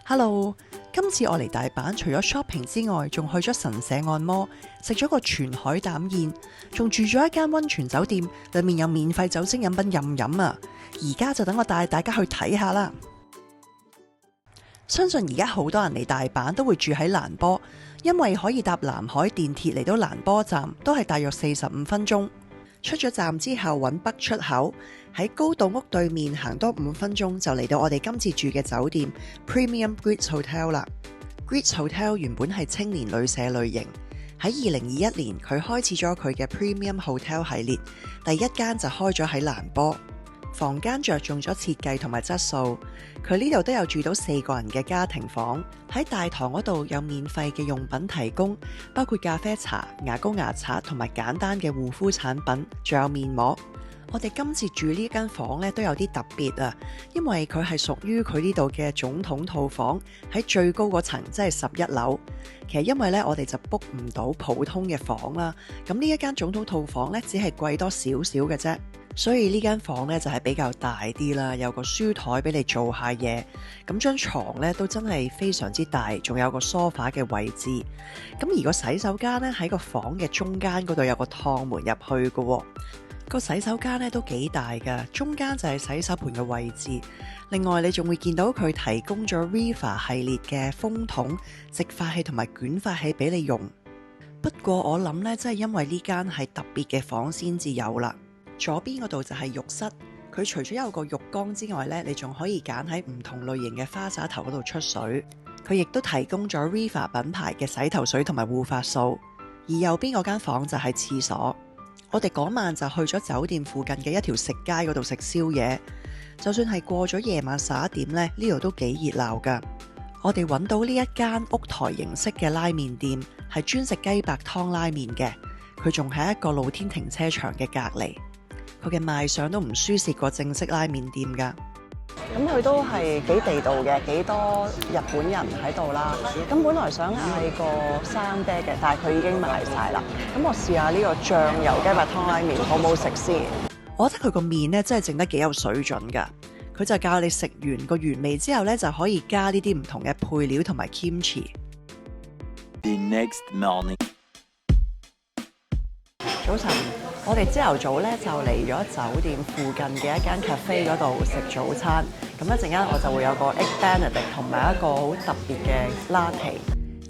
Hello，今次我嚟大阪，除咗 shopping 之外，仲去咗神社按摩，食咗個全海膽宴，仲住咗一間溫泉酒店，裏面有免費酒精飲品任飲啊！而家就等我帶大家去睇下啦。相信而家好多人嚟大阪都會住喺蘭波，因為可以搭南海電鐵嚟到蘭波站，都係大約45分鐘。出咗站之後揾北出口，喺高島屋對面行多5分鐘就嚟到我哋今次住嘅酒店 Premium Greets Hotel 啦。Greets Hotel 原本係青年旅社類型，喺2021年佢開始咗佢嘅 Premium Hotel 系列，第一間就開咗喺蘭波。房間着重咗設計同埋質素，佢呢度都有住到4個人嘅家庭房。喺大堂嗰度有免費嘅用品提供，包括咖啡茶、牙膏牙刷同埋簡單嘅護膚產品，仲有面膜。我哋今次住呢間房咧都有啲特別啊，因為佢係屬於佢呢度嘅總統套房，喺最高嗰層，即係11樓。其實因為咧我哋就 book 唔到普通嘅房啦，咁呢一間總統套房咧只係貴多少少嘅啫。所以呢間房咧就係比較大啲啦，有個書台俾你做下嘢，咁張床咧都真係非常之大，仲有個梳化嘅位置。咁而個洗手間咧喺個房嘅中間嗰度有個趟門入去嘅，個洗手間咧都幾大㗎，中間就係洗手盆嘅位置。另外你仲會見到佢提供咗 Riva 系列嘅風筒、直髮器同埋捲髮器俾你用。不過我諗咧，真係因為呢間係特別嘅房先至有啦。左邊嗰度就係浴室，佢除咗有個浴缸之外呢，你仲可以揀喺唔同類型嘅花灑頭嗰度出水。佢亦都提供咗 Riva 品牌嘅洗頭水同埋護髮素。而右邊嗰間房就係廁所。我哋嗰晚就去咗酒店附近嘅一條食街嗰度食宵夜。就算係過咗夜晚11點呢，呢度都幾熱鬧㗎。我哋揾到呢一間屋台形式嘅拉麵店，係專食雞白湯拉麵嘅。佢仲喺一個露天停車場嘅隔離。佢嘅賣相都唔輸蝕過正式拉麵店㗎。咁佢都係幾地道嘅，幾多日本人喺度啦。咁本來想嗌個生啤嘅，但係佢已經賣晒啦。咁我試下呢個醬油雞白湯拉麵好唔好食先？我覺得佢個麵咧真係整得幾有水準㗎。佢就教你食完個原味之後咧，就可以加呢啲唔同嘅配料同埋 kimchi。The next morning， 早晨。我哋朝頭早咧就嚟咗酒店附近嘅一間 cafe 嗰度食早餐，咁一陣間我就會有個 egg benedict 同埋一個好特別嘅 latte，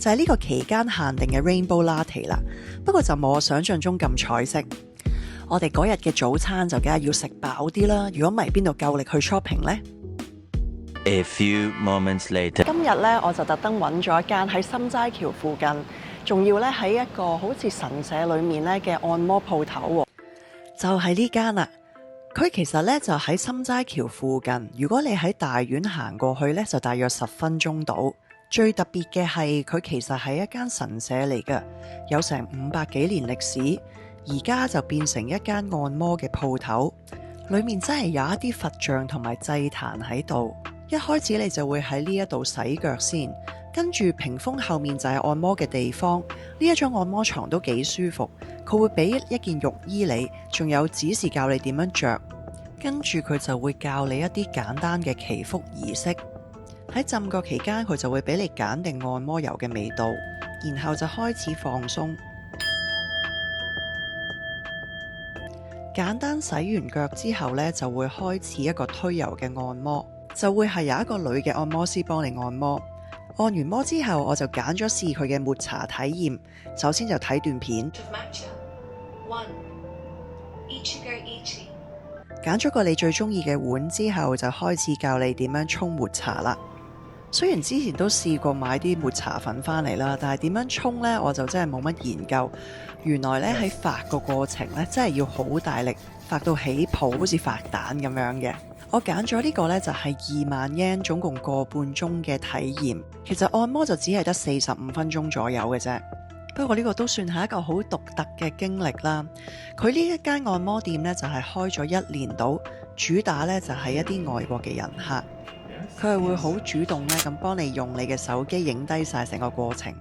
就係呢個期間限定嘅 rainbow latte 啦。不過就冇我想象中咁彩色。我哋嗰日嘅早餐就梗係要食飽啲啦，如果唔係邊度夠力去 shopping 呢？ A few moments later， 今日咧我就特登揾咗一間喺心齋橋附近，仲要咧喺一個好似神社裏面咧嘅按摩鋪頭喎。就係呢間啦，佢其實咧就喺心齋橋附近。如果你喺大院行過去咧，就大約10分鐘到。最特別嘅係佢其實係一間神社嚟嘅，有成500幾年歷史。而家就變成一間按摩嘅鋪頭，裏面真係有一啲佛像同埋祭壇喺度。一開始你就會喺呢一度洗腳先，跟住屏風後面就係按摩嘅地方。呢一張按摩床都幾舒服。佢會俾一件浴衣你，仲有指示教你點樣着，跟住佢就會教你一啲簡單嘅祈福儀式。喺浸腳期間，佢就會俾你揀定按摩油嘅味道，然後就開始放鬆。簡單洗完腳之後呢，就會開始一個推油嘅按摩，就會係由一個女嘅按摩師幫你按摩。按完摩之後，我就揀咗試佢嘅抹茶體驗。首先就睇段片。揀咗個你最中意嘅碗之後，就開始教你點樣沖抹茶啦。雖然之前都試過買啲抹茶粉返嚟啦，但係點樣沖呢？我就真係冇乜研究。原來呢，喺發個過程呢，真係要好大力，發到起泡，好似發蛋咁樣嘅。我揀咗呢個呢，就係2萬yen，總共個半鐘嘅體驗。其實按摩就只係得45分鐘左右嘅啫。不過呢個都算係一個好獨特嘅經歷啦。佢呢一間按摩店呢，就係開咗1年到，主打呢就係一啲外國嘅人客，佢係會好主動呢咁幫你用你嘅手機影低晒成個過程。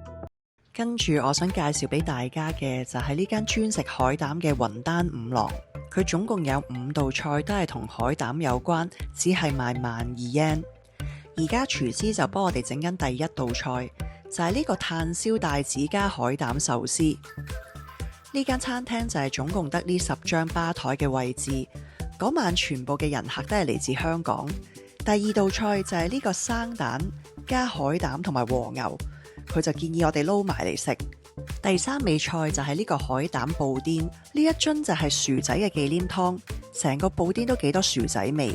跟住我想介紹俾大家嘅就係呢間專食海膽嘅雲丹五郎。佢總共有5道菜都係同海膽有關，只係賣12,000 yen。而家廚師就幫我哋整緊第一道菜，就係呢個炭燒帶子加海膽壽司。呢間餐廳就係總共得呢10張吧台嘅位置，嗰晚全部嘅人客都係嚟自香港。第二道菜就係呢個生蛋加海膽同埋和牛，佢就建議我哋撈埋嚟食。第三味菜就係呢個海膽布甸，呢一樽就係薯仔嘅忌廉湯，成個布甸都幾多薯仔味。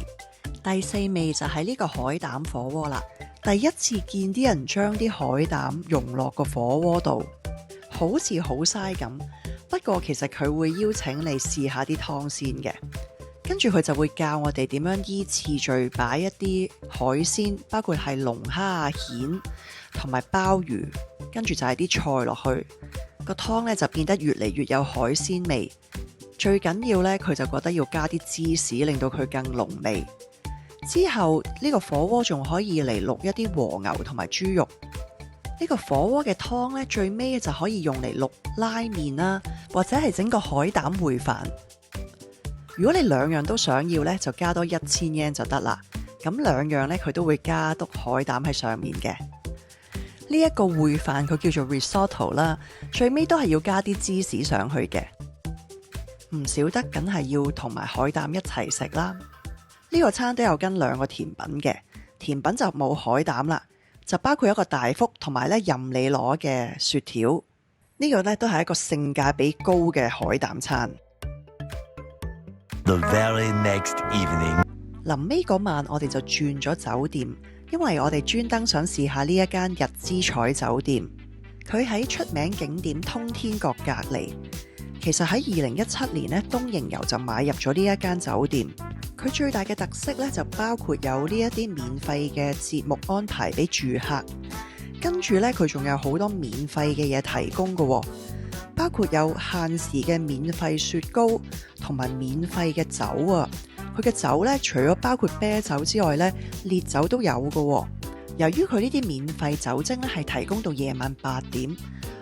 第四味就係呢個海膽火鍋啦，第一次見啲人將啲海膽溶落個火鍋度，好似好嘥咁。不過其實佢會邀請你試下啲湯先嘅，跟住佢就會教我哋點樣依次序擺一啲海鮮，包括係龍蝦啊、蜆同埋鮑魚，跟住就係啲菜落去，個湯咧就變得越嚟越有海鮮味。最緊要咧，佢就覺得要加啲芝士，令到佢更濃味。之後呢個火鍋仲可以嚟淥一啲和牛同埋豬肉。呢個火鍋嘅湯咧，最尾就可以用嚟淥拉麵啦，或者係整個海膽燴飯。如果你兩樣都想要咧，就加多1000 yen 就得啦。咁兩樣咧，佢都會加篤海膽喺上面嘅。呢一個燴飯佢叫做 risotto 啦，最尾都係要加啲芝士上去嘅。唔少得梗係要同埋海膽一齊食啦。呢個餐都有跟2個甜品嘅，甜品就冇海膽啦，就包括一個大福同埋咧任你攞嘅雪條。呢個咧都係一個性價比高嘅海膽餐。The very next evening，臨尾嗰晚我哋就轉咗酒店，因為我哋專登想試下呢一間日之彩酒店。佢喺出名景點通天閣隔離。其實喺2017年咧，東瀛遊就買入咗呢一間酒店。佢最大嘅特色咧就包括有呢一啲免費嘅節目安排俾住客，跟住咧佢仲有好多免費嘅嘢提供嘅，包括有限時嘅免費雪糕同埋免費嘅酒啊。佢嘅酒咧除咗包括啤酒之外咧，烈酒都有嘅。由於佢呢啲免費酒精咧係提供到夜晚8點，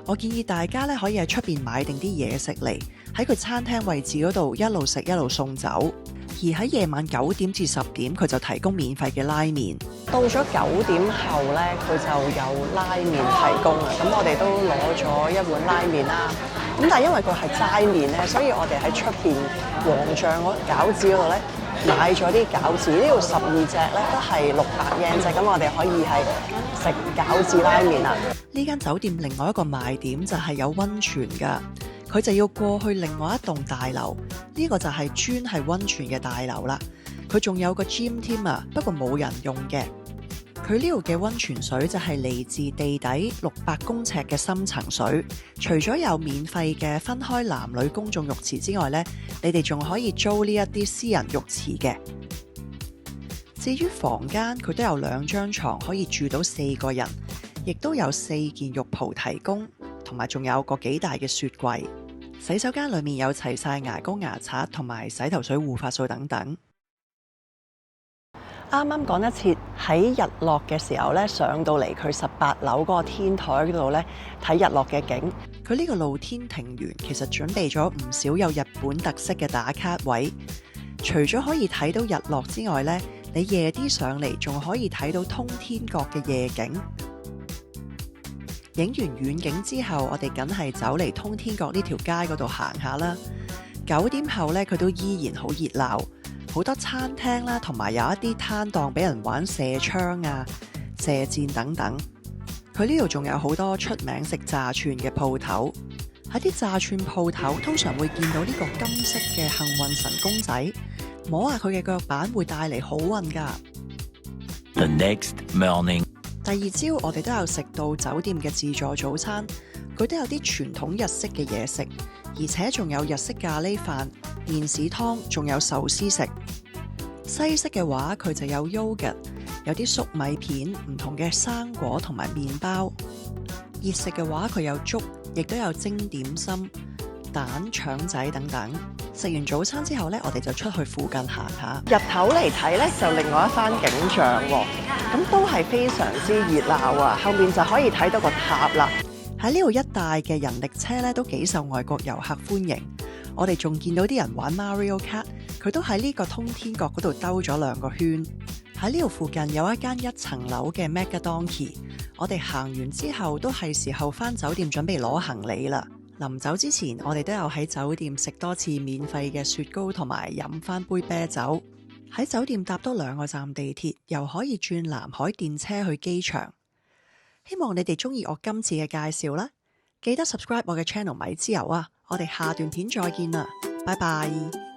我建議大家咧可以喺出邊買定啲嘢食嚟，喺佢餐廳位置嗰度一路食一路送酒。而喺夜晚9點至10點，佢就提供免費嘅拉麵。到咗9點後呢，佢就有拉麵提供啊！咁我哋都攞咗一碗拉麵啦。咁但係因為佢係齋麵呢，所以我哋喺出邊黃醬嗰餃子嗰度呢，買咗啲餃子。呢度12隻呢都係600 yen 啫。咁我哋可以係食餃子拉麵啦。呢間酒店另外一個賣點就係有溫泉㗎。佢就要過去另外一棟大樓，呢個就係專係溫泉嘅大樓啦。佢仲有個 gym 添啊，不過冇人用嘅。佢呢度嘅溫泉水就係嚟自地底600公尺嘅深層水。除咗有免費嘅分開男女公眾浴池之外呢，你哋仲可以租呢一啲私人浴池嘅。至於房間，佢都有2張床可以住到4個人，亦都有4件浴袍提供。同埋仲有個幾大嘅雪櫃，洗手間裏面有齊晒牙膏、牙刷同埋洗頭水、護髮素等等。啱啱講一次喺日落嘅時候咧，上到嚟佢18樓嗰個天台嗰度咧睇日落嘅景。佢呢個露天庭園其實準備咗唔少有日本特色嘅打卡位，除咗可以睇到日落之外咧，你夜啲上嚟仲可以睇到通天閣嘅夜景。影完遠景之後，我哋梗係走嚟通天閣呢條街嗰度行下啦。9點後呢，佢都依然好熱鬧，好多餐廳啦，同埋有一啲攤檔俾人玩射槍啊、射箭等等。佢呢度仲有好多出名食炸串嘅鋪頭。喺啲炸串鋪頭，通常會見到呢個金色嘅幸運神公仔，摸下佢嘅腳板會帶嚟好運㗎。The next morning，第二朝我哋都有食到酒店嘅自助早餐，佢都有啲傳統日式嘅嘢食，而且仲有日式咖喱飯、麵豉湯，仲有壽司食。西式嘅話，佢就有 yogurt， 有啲粟米片、唔同嘅生果同埋麵包。熱食嘅話，佢有粥，亦都有蒸點心、蛋、腸仔等等。食完早餐之後呢，我哋就出去附近行下。日頭嚟睇呢，就另外一番景象喎。咁都係非常之熱鬧啊！後面就可以睇到個塔啦。喺呢度一帶嘅人力車呢，都幾受外國遊客歡迎。我哋仲見到啲人玩 Mario Kart，佢佢都喺呢個通天閣嗰度兜咗2個圈。喺呢度附近有一間1層樓嘅 Mega Donkey， 我哋行完之後都係時候返酒店準備攞行李啦。臨走之前，我哋都有喺酒店食多次免費嘅雪糕同埋飲返杯啤酒。喺酒店搭多2個站地鐵，又可以轉南海電車去機場。希望你哋鍾意我今次嘅介紹啦，記得 subscribe 我嘅 channel 米之油啊！我哋下段片再見啦，拜拜。